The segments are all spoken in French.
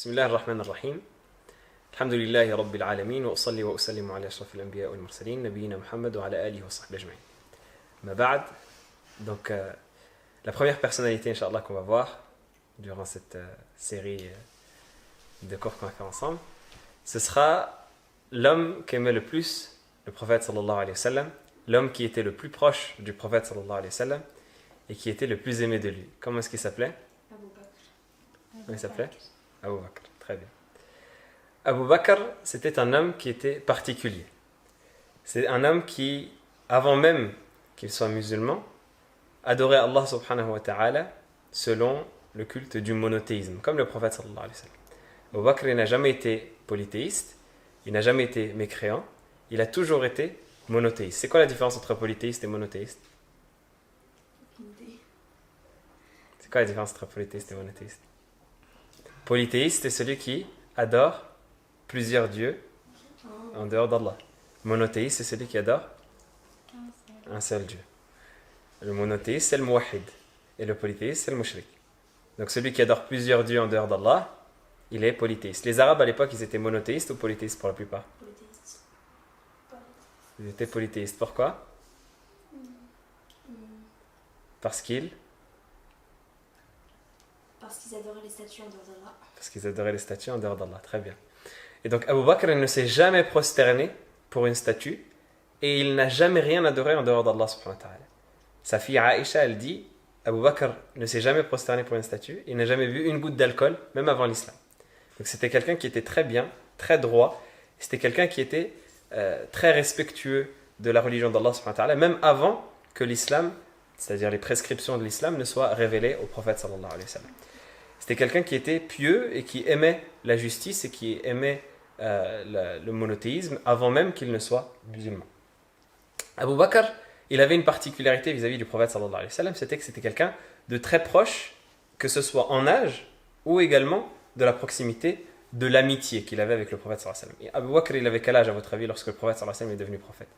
بسم الله الرحمن الرحيم الحمد لله رب العالمين وأصلي وأسلم على أشرف الأنبياء والمرسلين نبينا محمد وعلى آله وصحبه أجمعين. ما بعد, donc la première personnalité Inch'Allah qu'on va voir durant cette série de cours qu'on va faire ensemble, ce sera l'homme qu'aimait le plus le prophète sallallahu alayhi wa sallam, l'homme qui était le plus proche du prophète sallallahu alayhi wa sallam et qui était le plus aimé de lui. Comment est-ce qu'il s'appelait? Abu Bakr. Comment il s'appelait? Abu Bakr, très bien. Abu Bakr, c'était un homme qui était particulier. C'est un homme qui, avant même qu'il soit musulman, adorait Allah subhanahu wa ta'ala selon le culte du monothéisme, comme le prophète sallallahu alayhi wa sallam. Abu Bakr, il n'a jamais été polythéiste, il n'a jamais été mécréant, il a toujours été monothéiste. C'est quoi la différence entre polythéiste et monothéiste? C'est quoi la différence entre polythéiste et monothéiste? Polythéiste, c'est celui qui adore plusieurs dieux en dehors d'Allah. Monothéiste, c'est celui qui adore un seul Dieu. Le monothéiste, c'est le muwahhid. Et le polythéiste, c'est le mushrik. Donc celui qui adore plusieurs dieux en dehors d'Allah, il est polythéiste. Les Arabes à l'époque, ils étaient monothéistes ou polythéistes pour la plupart? Polythéiste. Ils étaient polythéistes. Pourquoi? Parce qu'ils adoraient les statues en dehors d'Allah. Parce qu'ils adoraient les statues en dehors d'Allah. Très bien. Et donc Abu Bakr ne s'est jamais prosterné pour une statue et il n'a jamais rien adoré en dehors d'Allah subhanahu wa ta'ala. Sa fille Aïcha, elle dit, Abu Bakr ne s'est jamais prosterné pour une statue, il n'a jamais vu une goutte d'alcool, même avant l'islam. Donc c'était quelqu'un qui était très bien, très droit, c'était quelqu'un qui était très respectueux de la religion d'Allah subhanahu wa ta'ala, même avant que l'islam, c'est-à-dire les prescriptions de l'islam, ne soient révélées au prophète sallallahu alayhi wa sallam. C'était quelqu'un qui était pieux et qui aimait la justice et qui aimait le monothéisme avant même qu'il ne soit musulman. Abu Bakr, il avait une particularité vis-à-vis du prophète sallallahu alayhi wa sallam, c'était que c'était quelqu'un de très proche, que ce soit en âge ou également de la proximité, de l'amitié qu'il avait avec le prophète sallallahu alayhi wa sallam. Et Abu Bakr, il avait quel âge à votre avis lorsque le prophète sallallahu alayhi wa sallam est devenu prophète?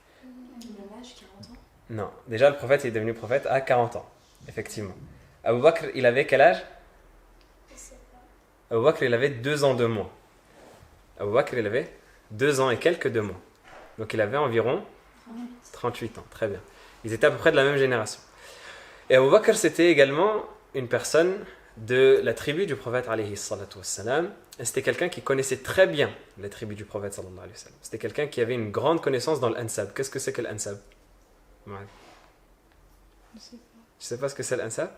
Même âge, 40 ans. Non, déjà le prophète est devenu prophète à 40 ans, effectivement. Abu Bakr, il avait quel âge? Abu Bakr, il avait 2 ans de mois. Abu Bakr, il avait 2 ans et quelques 2 mois. Donc il avait environ 38 ans, très bien. Ils étaient à peu près de la même génération. Et Abu Bakr, c'était également une personne de la tribu du prophète alayhi salatu wassalam. Et c'était quelqu'un qui connaissait très bien la tribu du prophète sallallahu alayhi wa sallam. C'était quelqu'un qui avait une grande connaissance dans l'ansab. Qu'est-ce que c'est que l'ansab? Ouais. Je sais pas. Tu sais pas ce que c'est l'ansab?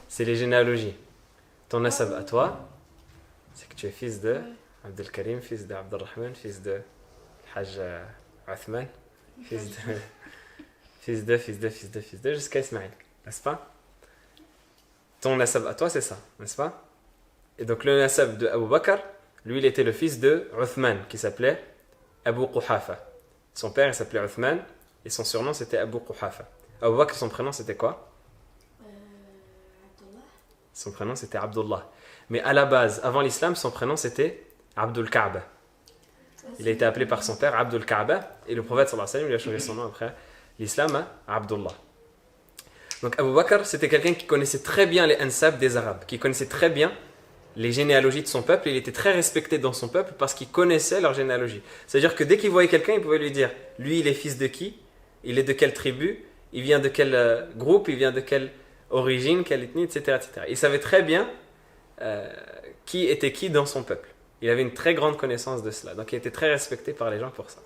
C'est les généalogies. Ton nasab à toi, c'est que tu es fils de Abdel Karim, fils de Abdel Rahman, fils de Hajj Uthman, fils de, jusqu'à Ismaël, n'est-ce pas? Ton nasab à toi, c'est ça, n'est-ce pas? Et donc le nasab de Abu Bakr, lui, il était le fils de Uthman, qui s'appelait Abu Quhafa. Son père, il s'appelait Uthman, et son surnom, c'était Abu Quhafa. Abu Bakr, son prénom, c'était quoi? Son prénom c'était Abdullah. Mais à la base, avant l'islam, son prénom c'était Abdul Kaaba. Il a été appelé par son père Abdul Kaaba et le prophète sallallahu alayhi wa sallam lui a changé son nom après l'islam à Abdullah. Donc Abu Bakr, c'était quelqu'un qui connaissait très bien les ansab des Arabes, qui connaissait très bien les généalogies de son peuple. Il était très respecté dans son peuple parce qu'il connaissait leur généalogie. C'est-à-dire que dès qu'il voyait quelqu'un, il pouvait lui dire, lui il est fils de qui? Il est de quelle tribu? Il vient de quel groupe? Il vient de quelle origine, quelle ethnie, etc., etc. Il savait très bien qui était qui dans son peuple. Il avait une très grande connaissance de cela. Donc il était très respecté par les gens pour ça.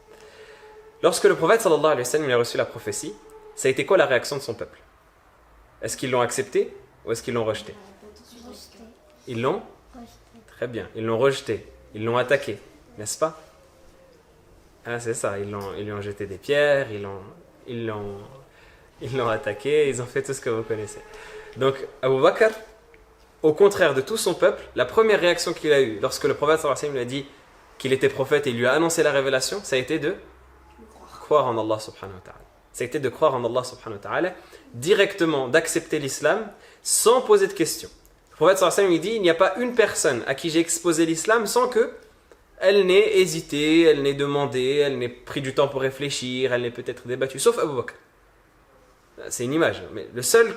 Lorsque le prophète sallallahu alayhi wa sallam a reçu la prophétie, ça a été quoi la réaction de son peuple? Est-ce qu'ils l'ont accepté ou est-ce qu'ils l'ont rejeté? Ils l'ont? Très bien. Ils l'ont rejeté. Ils l'ont attaqué. N'est-ce pas? Ah, c'est ça. Ils lui ont jeté des pierres. Ils l'ont attaqué, ils ont fait tout ce que vous connaissez. Donc, Abu Bakr, au contraire de tout son peuple, la première réaction qu'il a eue lorsque le prophète sallallahu alayhi wa sallam lui a dit qu'il était prophète et il lui a annoncé la révélation, ça a été de croire en Allah subhanahu wa ta'ala. Ça a été de croire en Allah subhanahu wa ta'ala, directement d'accepter l'islam sans poser de questions. Le prophète sallallahu alayhi wa sallam lui dit, il n'y a pas une personne à qui j'ai exposé l'islam sans que elle n'ait hésité, elle n'ait demandé, elle n'ait pris du temps pour réfléchir, elle n'ait peut-être débattu, sauf Abu Bakr. C'est une image, mais le seul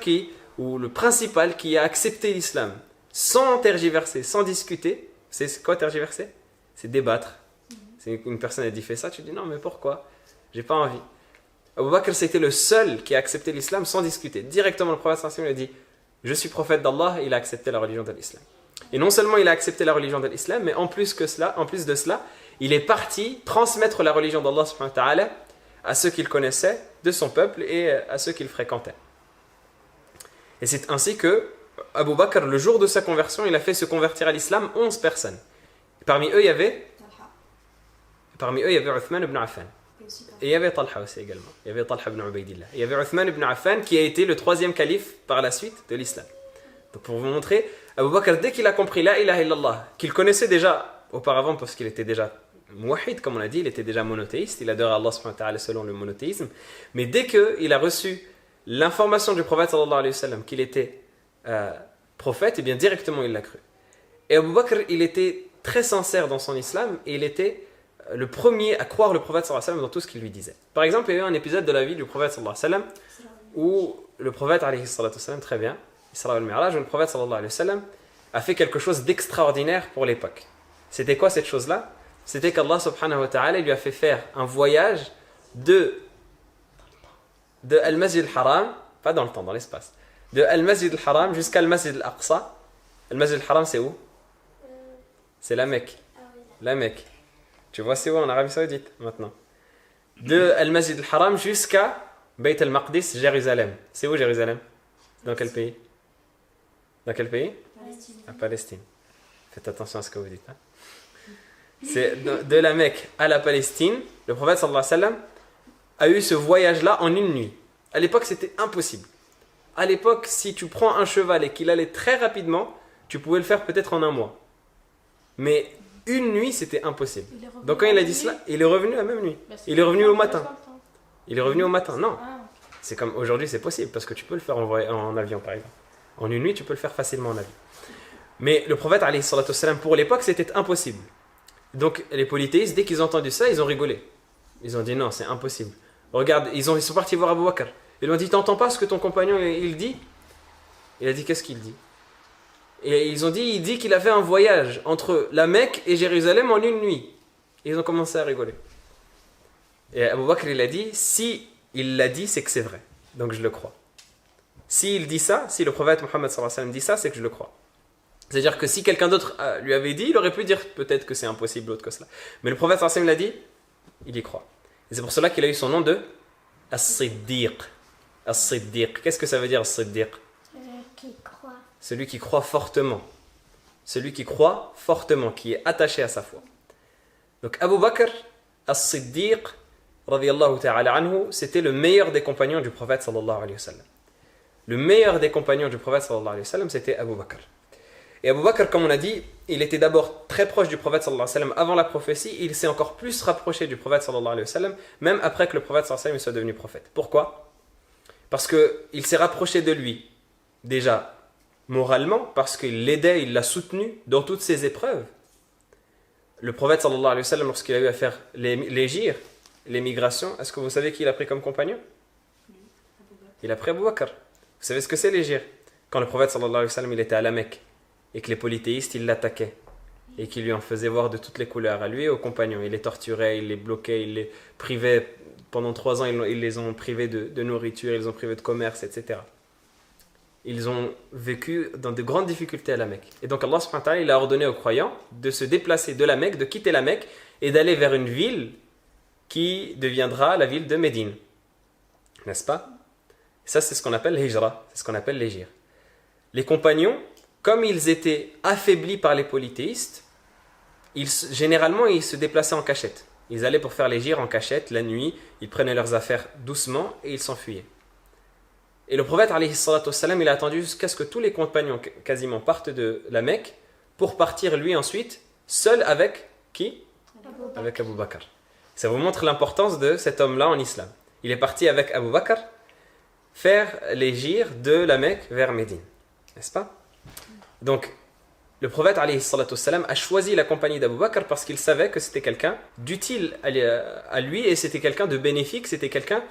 ou le principal qui a accepté l'islam sans tergiverser, sans discuter. C'est quoi tergiverser? C'est débattre. C'est une personne a dit fais ça, tu dis non mais pourquoi? J'ai pas envie. Abu Bakr c'était le seul qui a accepté l'islam sans discuter. Directement le prophète sallallahu alayhi wa sallam lui a dit je suis prophète d'Allah, et il a accepté la religion de l'islam. Et non seulement il a accepté la religion de l'islam, mais en plus de cela, il est parti transmettre la religion d'Allah subhanahu wa ta'ala à ceux qu'il connaissait de son peuple et à ceux qu'il fréquentait. Et c'est ainsi que Abu Bakr, le jour de sa conversion, il a fait se convertir à l'islam 11 personnes. Parmi eux, il y avait Uthman ibn Affan. Et il y avait Talha aussi également. Il y avait Talha ibn Ubaydillah. Il y avait Uthman ibn Affan qui a été le troisième calife par la suite de l'islam. Donc pour vous montrer, Abu Bakr, dès qu'il a compris la ilaha illallah, qu'il connaissait déjà auparavant parce qu'il était déjà muwahhid, comme on l'a dit, il était déjà monothéiste, il adorait Allah subhanahu wa ta'ala selon le monothéisme, mais dès qu'il a reçu l'information du prophète sallallahu alayhi wa sallam qu'il était prophète, et bien directement il l'a cru. Et Abu Bakr, il était très sincère dans son islam et il était le premier à croire le prophète sallallahu alayhi wa sallam dans tout ce qu'il lui disait. Par exemple, il y a eu un épisode de la vie du prophète sallallahu alayhi wa sallam où le prophète alayhi salatu wa sallam, très bien, Isra al-Mi'raj, où le prophète sallallahu alayhi wa sallam a fait quelque chose d'extraordinaire pour l'époque. C'était quoi cette chose-là? C'était qu'Allah subhanahu wa ta'ala lui a fait faire un voyage de Al-Masjid al-Haram, pas dans le temps, dans l'espace, de Al-Masjid al-Haram jusqu'à Al-Masjid al-Aqsa. Al-Masjid al-Haram, c'est où? C'est la Mecque. La Mecque. Tu vois, c'est où en Arabie Saoudite maintenant? De Al-Masjid al-Haram jusqu'à Bayt al-Maqdis, Jérusalem. C'est où Jérusalem? Dans quel pays? Dans quel pays? Palestine. À Palestine. Faites attention à ce que vous dites. Hein? C'est de la Mecque à la Palestine. Le prophète sallallahu alayhi wa sallam a eu ce voyage-là en une nuit. À l'époque, c'était impossible. À l'époque, si tu prends un cheval et qu'il allait très rapidement, tu pouvais le faire peut-être en un mois. Mais une nuit, c'était impossible. Donc quand il a dit cela, il est revenu la même nuit. Il est revenu au matin. Il est revenu au matin. Non. C'est comme aujourd'hui, c'est possible parce que tu peux le faire en avion, par exemple. En une nuit, tu peux le faire facilement en avion. Mais le prophète, alayhi salatu wassalam, pour l'époque, c'était impossible. Donc les polythéistes, dès qu'ils ont entendu ça, ils ont rigolé. Ils ont dit non, c'est impossible. Regarde, ils sont partis voir Abu Bakr. Ils lui ont dit, t'entends pas ce que ton compagnon il dit? Il a dit, qu'est-ce qu'il dit? Et ils ont dit, il dit qu'il a fait un voyage entre la Mecque et Jérusalem en une nuit. Et ils ont commencé à rigoler. Et Abu Bakr, il a dit, si il l'a dit, c'est que c'est vrai. Donc je le crois. S'il dit ça, si le prophète Mohammed sallallahu alayhi wa sallam dit ça, c'est que je le crois. C'est-à-dire que si quelqu'un d'autre lui avait dit, il aurait pu dire peut-être que c'est impossible autre que cela. Mais le prophète sallallahu alayhi wa sallam l'a dit, il y croit. Et c'est pour cela qu'il a eu son nom de As-Siddiq. As-Siddiq. Qu'est-ce que ça veut dire As-Siddiq? Qui croit. Celui qui croit fortement. Celui qui croit fortement, qui est attaché à sa foi. Donc Abu Bakr As-Siddiq, radiyallahu ta'ala anhu, c'était le meilleur des compagnons du prophète sallallahu alayhi wa sallam. Le meilleur des compagnons du prophète sallallahu alayhi wa sallam, c'était Abu Bakr. Et Abu Bakr, comme on a dit, il était d'abord très proche du prophète sallallahu alayhi wa sallam avant la prophétie. Il s'est encore plus rapproché du prophète sallallahu alayhi wa sallam, même après que le prophète sallallahu alayhi wa sallam soit devenu prophète. Pourquoi? Parce qu'il s'est rapproché de lui, déjà moralement, parce qu'il l'aidait, il l'a soutenu dans toutes ses épreuves. Le prophète sallallahu alayhi wa sallam, lorsqu'il a eu à faire l'hégire, l'émigration, est-ce que vous savez qui il a pris comme compagnon? Il a pris Abu Bakr. Vous savez ce que c'est l'hégire? Quand le prophète sallallahu alayhi wa sallam, il était à la Mecque et que les polythéistes, ils l'attaquaient et qu'ils lui en faisaient voir de toutes les couleurs, à lui et aux compagnons. Il les torturait, il les bloquait, il les privait. Pendant 3 ans, ils les ont privés de nourriture, ils les ont privés de commerce, etc. Ils ont vécu dans de grandes difficultés à la Mecque. Et donc Allah subhanahu wa ta'ala, il a ordonné aux croyants de se déplacer de la Mecque, de quitter la Mecque et d'aller vers une ville qui deviendra la ville de Médine. N'est-ce pas? Ça, c'est ce qu'on appelle l'hijra, c'est ce qu'on appelle l'hégire. Les compagnons, comme ils étaient affaiblis par les polythéistes, généralement, ils se déplaçaient en cachette. Ils allaient pour faire l'hégire en cachette, la nuit, ils prenaient leurs affaires doucement et ils s'enfuyaient. Et le prophète, alayhi salatu wassalam, il a attendu jusqu'à ce que tous les compagnons quasiment partent de la Mecque pour partir lui ensuite, seul avec qui? Avec Abu Bakr. Ça vous montre l'importance de cet homme-là en islam. Il est parti avec Abu Bakr faire l'hégire de la Mecque vers Médine. N'est-ce pas? Donc, le prophète alayhi salatu wassalam, a choisi la compagnie d'Abu Bakr parce qu'il savait que c'était quelqu'un d'utile à lui et c'était quelqu'un de bénéfique, c'était quelqu'un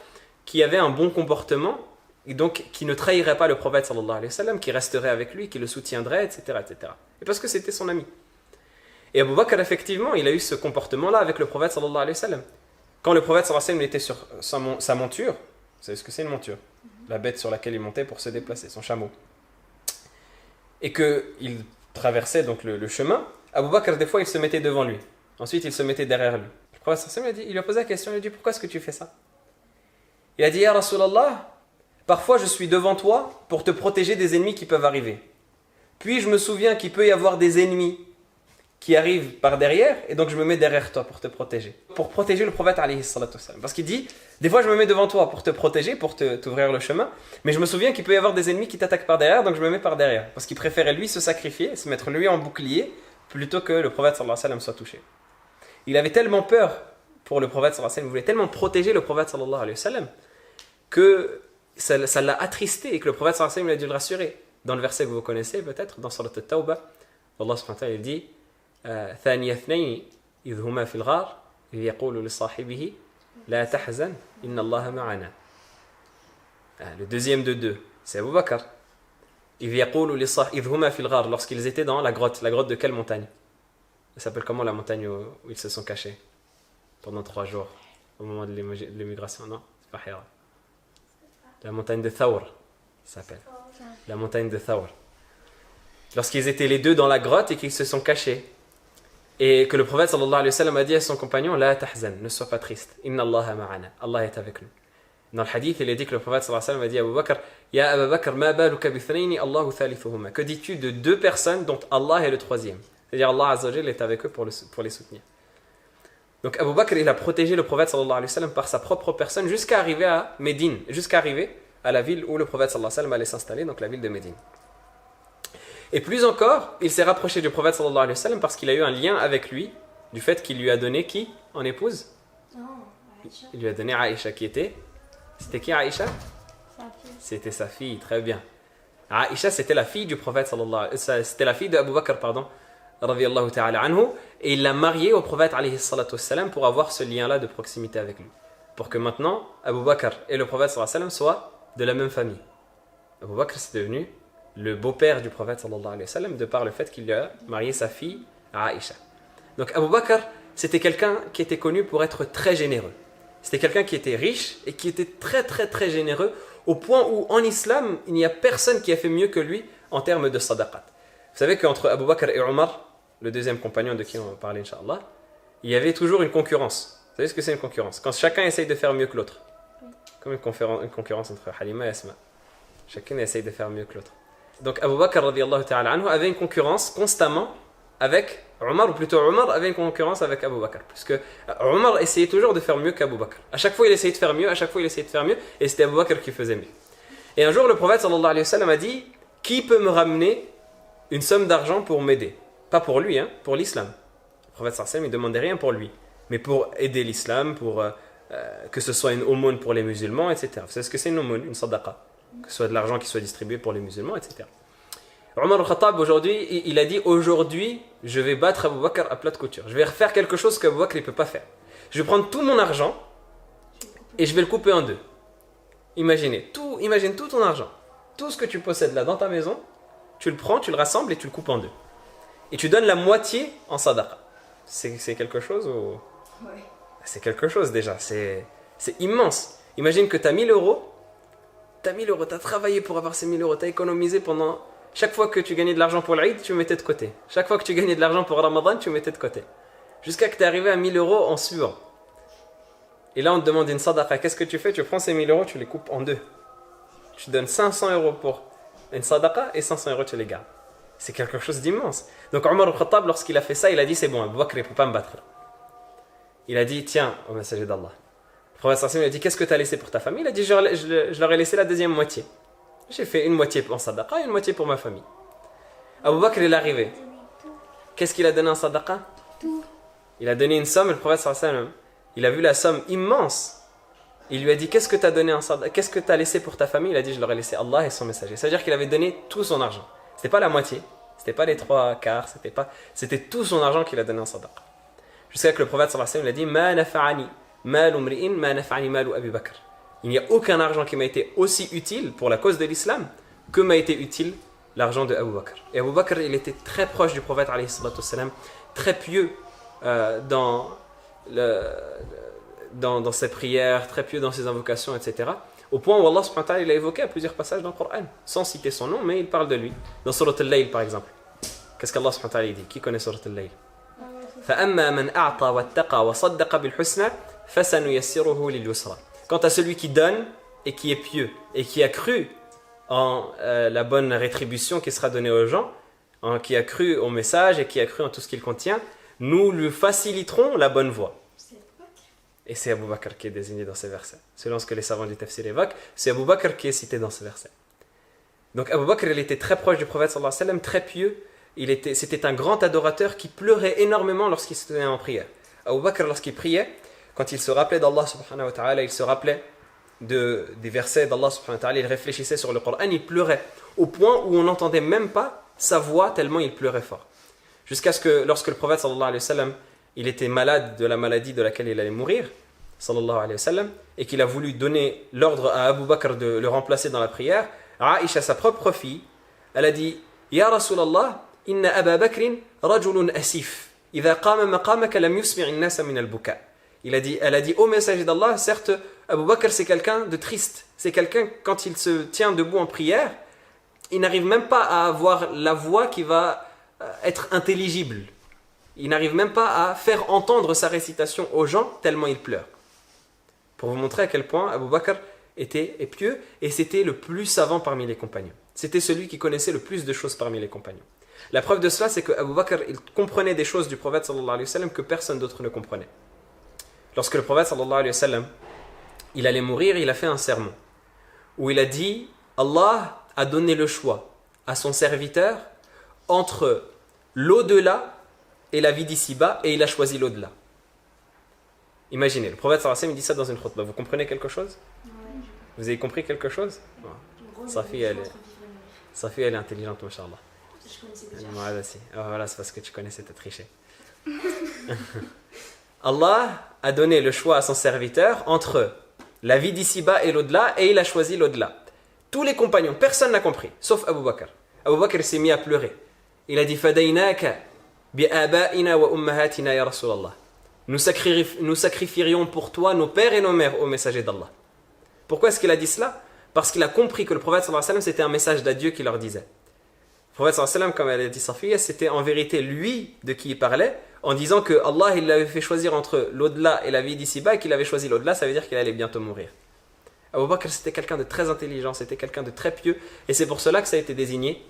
qui avait un bon comportement et donc qui ne trahirait pas le prophète sallallahu alayhi wa sallam, qui resterait avec lui, qui le soutiendrait, etc., etc. Et parce que c'était son ami. Et Abu Bakr, effectivement, il a eu ce comportement-là avec le prophète sallallahu alayhi wa sallam. Quand le prophète sallallahu alayhi wa sallam était sur sa monture, vous savez ce que c'est une monture? La bête sur laquelle il montait pour se déplacer, son chameau. Et qu'il traversait donc le chemin, Abu Bakr, des fois, il se mettait devant lui. Ensuite, il se mettait derrière lui. Le prophète sallallahu alayhi wa sallam, il lui a posé la question, il lui a dit, pourquoi est-ce que tu fais ça? Il a dit, Ya Rasulallah, parfois je suis devant toi pour te protéger des ennemis qui peuvent arriver. Puis je me souviens qu'il peut y avoir des ennemis qui arrivent par derrière, et donc je me mets derrière toi pour te protéger. Pour protéger le prophète alayhi salatu wassalam. Parce qu'il dit, des fois je me mets devant toi pour te protéger, pour t'ouvrir le chemin, mais je me souviens qu'il peut y avoir des ennemis qui t'attaquent par derrière, donc je me mets par derrière. Parce qu'il préférait lui se sacrifier, se mettre lui en bouclier, plutôt que le prophète sallallahu alayhi wa sallam soit touché. Il avait tellement peur pour le prophète sallallahu alayhi wa sallam, il voulait tellement protéger le prophète sallallahu alayhi wa sallam, que ça l'a attristé et que le prophète sallallahu alayhi wa sallam a dû le rassurer. Dans le verset que vous connaissez peut-être, dans Surat al-Tawbah, Allah subhanahu wa ta'ala il dit ثاني اثنين إذ هما في الغار إذ يقول لصاحبه لا تحزن إن الله معنا. Le deuxième de deux, c'est Abu Bakr. إذ يقول لصاحبه إذ هما في الغار, lorsqu'ils étaient dans la grotte de quelle montagne? Ça s'appelle comment la montagne où ils se sont cachés pendant 3 jours au moment de l'émigration? Non, c'est pas Hira. La montagne de Thawr, ça s'appelle. La montagne de Thawr. Lorsqu'ils étaient les deux dans la grotte et qu'ils se sont cachés, et que le prophète sallallahu alayhi wa sallam a dit à son compagnon, La tahzan, ne sois pas triste, inna Allah ma'ana, Allah est avec nous. Dans le hadith, il est dit que le prophète sallallahu alayhi wa sallam a dit à Abu Bakr, Ya Abu Bakr, ma baluka bithnayni, Allahu thalithuhuma. Que dis-tu de 2 personnes dont Allah est le 3e? C'est-à-dire Allah Azza wa Jalla est avec eux pour les soutenir. Donc Abu Bakr, il a protégé le prophète sallallahu alayhi wa sallam par sa propre personne jusqu'à arriver à Médine, jusqu'à arriver à la ville où le prophète sallallahu alayhi wa sallam allait s'installer, donc la ville de Médine. Et plus encore, il s'est rapproché du prophète sallallahu alayhi wa sallam parce qu'il a eu un lien avec lui, du fait qu'il lui a donné qui en épouse? Aïcha. Il lui a donné Aïcha qui était... C'était qui Aïcha? Sa fille. C'était sa fille, très bien. Aïcha, c'était la fille du prophète sallallahu alayhi wa sallam, c'était la fille d'Abu Bakr, pardon, radiyallahu ta'ala anhu, et il l'a mariée au prophète alayhi salatu wassalam pour avoir ce lien-là de proximité avec lui. Pour que maintenant, Abu Bakr et le prophète sallallahu alayhi wa sallam soient de la même famille. Abu Bakr, c'est devenu le beau-père du prophète sallallahu alayhi wa sallam de par le fait qu'il lui a marié sa fille à Aïcha. Donc Abu Bakr, c'était quelqu'un qui était connu pour être très généreux. C'était quelqu'un qui était riche et qui était très très très généreux au point où en islam, il n'y a personne qui a fait mieux que lui en termes de sadaqat. Vous savez qu'entre Abu Bakr et Omar, le deuxième compagnon de qui on va parler Inch'Allah, il y avait toujours une concurrence. Vous savez ce que c'est une concurrence? Quand chacun essaye de faire mieux que l'autre. Comme une concurrence entre Halima et Asma. Chacun essaye de faire mieux que l'autre. Donc Abu Bakr radiyallahu ta'ala anhu avait une concurrence constamment avec Omar, ou plutôt Omar avait une concurrence avec Abu Bakr. Puisque Omar essayait toujours de faire mieux qu'Abu Bakr. À chaque fois il essayait de faire mieux, et c'était Abu Bakr qui faisait mieux. Et un jour le prophète sallallahu alayhi wa sallam a dit, qui peut me ramener une somme d'argent pour m'aider? Pas pour lui, hein, pour l'islam. Le prophète sallallahu alayhi wa sallam ne demandait rien pour lui, mais pour aider l'islam, pour que ce soit une aumône pour les musulmans, etc. Vous savez ce que c'est une aumône, une sadaqa? Que ce soit de l'argent qui soit distribué pour les musulmans, etc. Omar al-Khattab, aujourd'hui, il a dit, aujourd'hui, je vais battre Abu Bakr à plat de couture. Je vais refaire quelque chose qu'Abu Bakr ne peut pas faire. Je vais prendre tout mon argent et je vais le couper en 2. Imagine tout ton argent. Tout ce que tu possèdes là dans ta maison, tu le prends, tu le rassembles et tu le coupes en 2. Et tu donnes la moitié en sadaqa. C'est quelque chose ou... Ouais. C'est quelque chose déjà, c'est immense. Imagine que tu as 1000 euros. Tu as 1000 euros, tu as travaillé pour avoir ces 1000 euros, tu as économisé pendant... Chaque fois que tu gagnais de l'argent pour l'Aïd, tu mettais de côté. Chaque fois que tu gagnais de l'argent pour Ramadan, tu mettais de côté. Jusqu'à que tu es arrivé à 1000 euros en suivant. Et là, on te demande une sadaqa. Qu'est-ce que tu fais? Tu prends ces 1000 euros, tu les coupes en 2. Tu donnes 500 euros pour une sadaqa et 500 euros, tu les gardes. C'est quelque chose d'immense. Donc Omar al-Khattab, lorsqu'il a fait ça, il a dit, c'est bon, Abu Bakr, il ne peut pas me battre. Il a dit, tiens, au messager d'Allah. Le prophète sallallahu alayhi wa sallam a dit, qu'est-ce que tu as laissé pour ta famille? Il a dit, je leur ai laissé la deuxième moitié. J'ai fait une moitié en sadaqa et une moitié pour ma famille. Abu Bakr il est arrivé. Qu'est-ce qu'il a donné en sadaqa? Tout. Il a donné une somme, et le prophète sallallahu alayhi wa sallam, il a vu la somme immense. Il lui a dit, qu'est-ce que tu as donné en sadaqa? Qu'est-ce que tu as laissé pour ta famille? Il a dit, je leur ai laissé Allah et son messager. C'est-à-dire qu'il avait donné tout son argent. C'était pas la moitié, c'était pas les 3/4, c'était tout son argent qu'il a donné en sadaqa. Jusqu'à ce que le prophète sallallahu alayhi wa sallam il a dit, ma nafa'ani malu mri'in ma nafa'ani malu Abi Bakr. Il n'y a aucun argent qui m'a été aussi utile pour la cause de l'islam que m'a été utile l'argent de Abu Bakr. Et Abu Bakr, il était très proche du prophète, alayhi salatu wassalam, très pieux dans ses prières, très pieux dans ses invocations, etc. Au point où Allah subhanahu wa ta'ala, il a évoqué à plusieurs passages dans le Coran, sans citer son nom, mais il parle de lui. Dans Surat Al-Layl, par exemple. Qu'est-ce qu'Allah subhanahu wa ta'ala dit? Qui connaît Surat Al-Layl? فَأَمَّا مَنْ أَعْطَى وَاتَّقَى وَصَدَّقَ بِالْحُسْنَى فَسَنُيَسِّرُهُ لِلْيُسْرَى. Quant à celui qui donne et qui est pieux et qui a cru en la bonne rétribution qui sera donnée aux gens, qui a cru au message et qui a cru en tout ce qu'il contient, nous lui faciliterons la bonne voie. Et c'est Abu Bakr qui est désigné dans ces versets. Selon ce que les savants du tafsir évoquent, c'est Abu Bakr qui est cité dans ces versets. Donc Abu Bakr, il était très proche du prophète sallallahu alayhi wa sallam, très pieux. C'était un grand adorateur qui pleurait énormément lorsqu'il se tenait en prière. Abu Bakr, lorsqu'il priait, quand il se rappelait d'Allah subhanahu wa ta'ala, il se rappelait des versets d'Allah subhanahu wa ta'ala, il réfléchissait sur le Coran, il pleurait au point où on n'entendait même pas sa voix tellement il pleurait fort. Jusqu'à ce que lorsque le prophète sallallahu alayhi wa sallam, il était malade de la maladie de laquelle il allait mourir, sallallahu alayhi wa sallam, et qu'il a voulu donner l'ordre à Abu Bakr de le remplacer dans la prière, Aïcha, sa propre fille, elle a dit « Ya Rasulallah, inna Aba Bakrin rajulun asif, idha qama maqamaka lam yusmi'in nasa min al-buka » Elle a dit, ô messager d'Allah, certes, Abu Bakr c'est quelqu'un de triste. C'est quelqu'un, quand il se tient debout en prière, il n'arrive même pas à avoir la voix qui va être intelligible. Il n'arrive même pas à faire entendre sa récitation aux gens, tellement il pleure. Pour vous montrer à quel point Abu Bakr était pieux, et c'était le plus savant parmi les compagnons. C'était celui qui connaissait le plus de choses parmi les compagnons. La preuve de cela, c'est que Abu Bakr, il comprenait des choses du prophète sallallahu alayhi wa sallam que personne d'autre ne comprenait. Lorsque le prophète sallallahu alayhi wa sallam, il allait mourir, il a fait un sermon où il a dit Allah a donné le choix à son serviteur entre l'au-delà et la vie d'ici-bas, et il a choisi l'au-delà. Imaginez, le prophète sallallahu alayhi wa sallam, il dit ça dans une khutbah. Vous comprenez quelque chose? Vous avez compris quelque chose? Safi, elle est intelligente, mashallah. Je connaissais déjà. Voilà, c'est parce que tu connaissais, t'as triché. Allah a donné le choix à son serviteur entre la vie d'ici-bas et l'au-delà, et il a choisi l'au-delà. Tous les compagnons, personne n'a compris, sauf Abu Bakr. Abu Bakr s'est mis à pleurer. Il a dit Fadaynaka bi aba'ina wa ummahatina ya Rasulallah. Nous sacrifierions pour toi nos pères et nos mères au messager d'Allah. Pourquoi est-ce qu'il a dit cela? Parce qu'il a compris que le prophète sallallahu alayhi wa sallam, c'était un message d'adieu qu'il leur disait. Le prophète sallallahu alayhi wa sallam, comme elle a dit Safiya, c'était en vérité lui de qui il parlait, en disant que Allah il l'avait fait choisir entre l'au-delà et la vie d'ici-bas, et qu'il avait choisi l'au-delà, ça veut dire qu'il allait bientôt mourir. Abu Bakr, c'était quelqu'un de très intelligent, c'était quelqu'un de très pieux, et c'est pour cela que ça a été désigné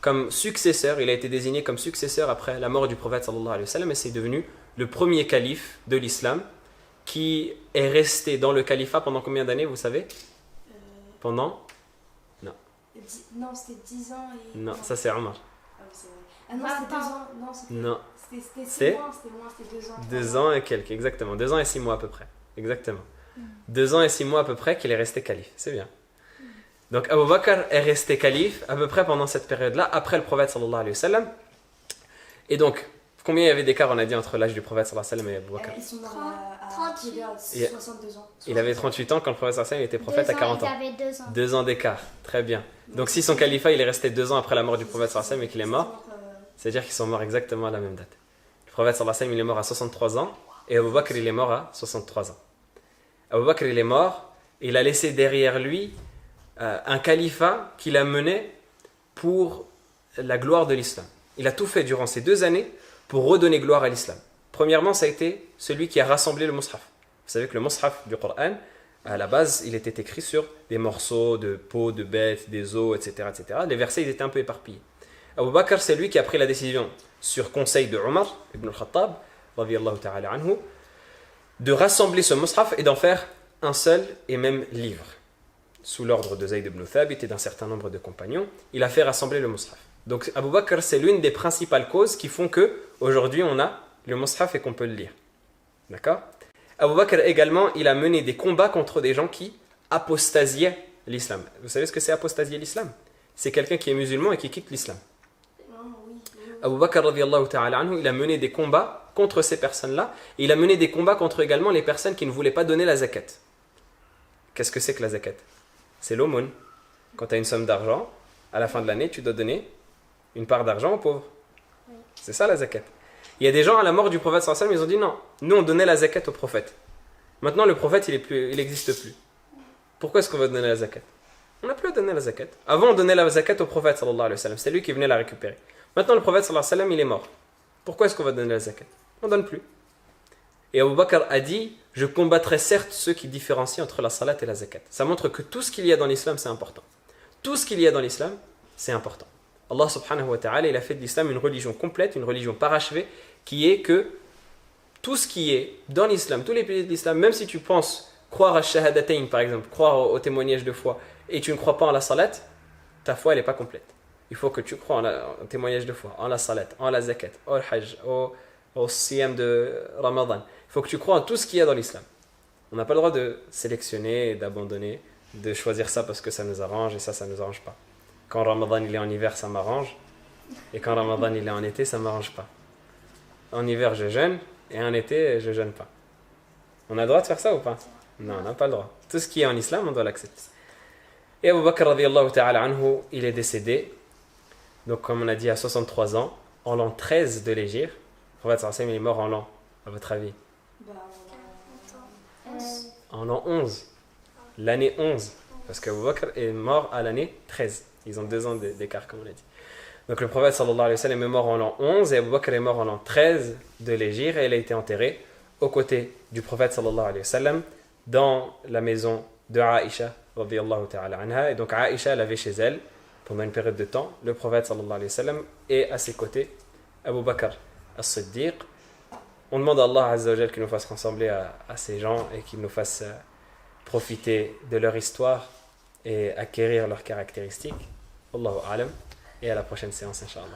comme successeur. Il a été désigné comme successeur après la mort du prophète sallallahu alayhi wa sallam, et c'est devenu le premier calife de l'islam qui est resté dans le califat pendant combien d'années, vous savez? Pendant? Non, c'était 10 ans et... Non, ça c'est Omar. Ah oui, c'est vrai. Ah non, c'était 2 ans. Non. C'était C'est 6 mois, c'était 2 ans. 2 ans et quelques, exactement. 2 ans et 6 mois à peu près. Exactement. 2 ans et 6 mois à peu près qu'il est resté calife. C'est bien. Donc Abu Bakr est resté calife à peu près pendant cette période-là, après le prophète sallallahu alayhi wa sallam. Et donc, combien il y avait d'écart, on a dit, entre l'âge du prophète sallallahu alayhi wa sallam et Abu Bakr? Ils sont morts à 62 ans. Il avait 38 ans quand le prophète sallallahu alayhi wa sallam était prophète à 40 ans. Il avait 2 ans. 2 ans d'écart, très bien. Donc si son califat il est resté 2 ans après la mort du prophète sallallahu alayhi wa sallam et qu'il est mort, c'est-à-dire qu'ils sont morts exactement à la même date. Le prophète sallallahu alayhi wa sallam il est mort à 63 ans et Abu Bakr il est mort à 63 ans. Abu Bakr il est mort, il a laissé derrière lui un califat qu'il a mené pour la gloire de l'islam. Il a tout fait durant ces 2 années pour redonner gloire à l'islam. Premièrement, ça a été celui qui a rassemblé le mushaf. Vous savez que le mushaf du Coran, à la base, il était écrit sur des morceaux de peau, de bêtes, des os, etc., etc. Les versets, ils étaient un peu éparpillés. Abu Bakr, c'est lui qui a pris la décision, sur conseil de Omar ibn al-Khattab, radiyallahu ta'ala anhu, de rassembler ce mushaf et d'en faire un seul et même livre. Sous l'ordre de Zayd ibn Thabit et d'un certain nombre de compagnons, il a fait rassembler le mushaf. Donc Abu Bakr, c'est l'une des principales causes qui font que aujourd'hui on a le mushaf et qu'on peut le lire. D'accord? Abu Bakr également, il a mené des combats contre des gens qui apostasiaient l'islam. Vous savez ce que c'est apostasier l'islam? C'est quelqu'un qui est musulman et qui quitte l'islam. Abu Bakr radiyallahu ta'ala anhu, il a mené des combats contre ces personnes-là, et il a mené des combats contre également les personnes qui ne voulaient pas donner la zakat. Qu'est-ce que c'est que la zakat? C'est l'aumône. Quand tu as une somme d'argent, à la fin de l'année, tu dois donner une part d'argent aux pauvres. C'est ça la zakat. Il y a des gens à la mort du prophète sallallahu alayhi wa sallam, ils ont dit non, nous on donnait la zakat au prophète. Maintenant le prophète il n'existe plus. Pourquoi est-ce qu'on va donner la zakat? On n'a plus à donner la zakat. Avant on donnait la zakat au prophète sallallahu alayhi wa sallam, c'est lui qui venait la récupérer. Maintenant le prophète sallallahu alayhi wa sallam il est mort. Pourquoi est-ce qu'on va donner la zakat? On ne donne plus. Et Abu Bakr a dit, je combattrai certes ceux qui différencient entre la salat et la zakat. Ça montre que tout ce qu'il y a dans l'islam c'est important. Tout ce qu'il y a dans l'islam c'est important. Allah subhanahu wa ta'ala, il a fait de l'islam une religion complète, une religion parachevée, qui est que tout ce qui est dans l'islam, tous les piliers de l'islam, même si tu penses croire à shahadatayn par exemple, croire au témoignage de foi, et tu ne crois pas en la salat, ta foi elle n'est pas complète. Il faut que tu crois en témoignage de foi, en la salat, en la zakat, au hajj, au siyam de Ramadan. Il faut que tu crois en tout ce qu'il y a dans l'islam. On n'a pas le droit de sélectionner, d'abandonner, de choisir ça parce que ça nous arrange et ça ne nous arrange pas. Quand Ramadan il est en hiver, ça m'arrange. Et quand Ramadan il est en été, ça ne m'arrange pas. En hiver, je jeûne. Et en été, je ne jeûne pas. On a le droit de faire ça ou pas? Non, on n'a pas le droit. Tout ce qui est en islam, on doit l'accepter. Et Abu Bakr radiyallahu ta'ala anhu, il est décédé. Donc comme on a dit, à 63 ans, en l'an 13 de l'Hégire. Le prophète sallallahu alayhi wa sallam, il est mort en l'an, à votre avis? En l'an 11. L'année 11. Parce qu'Abu Bakr est mort à l'année 13. Ils ont 2 ans d'écart, comme on l'a dit. Donc le prophète sallallahu alayhi wa sallam est mort en l'an 11 et Abu Bakr est mort en l'an 13 de l'Hégire et il a été enterré aux côtés du prophète sallallahu alayhi wa sallam dans la maison de Aïcha radiyallahu ta'ala anha. Et donc Aïcha, elle avait chez elle, pendant une période de temps, le prophète sallallahu alayhi wa sallam et à ses côtés, Abu Bakr as-Siddiq. On demande à Allah azza wa jal qu'il nous fasse ressembler à ces gens et qu'il nous fasse profiter de leur histoire et acquérir leurs caractéristiques. Allahu a'lam. Et à la prochaine séance, Inch'Allah.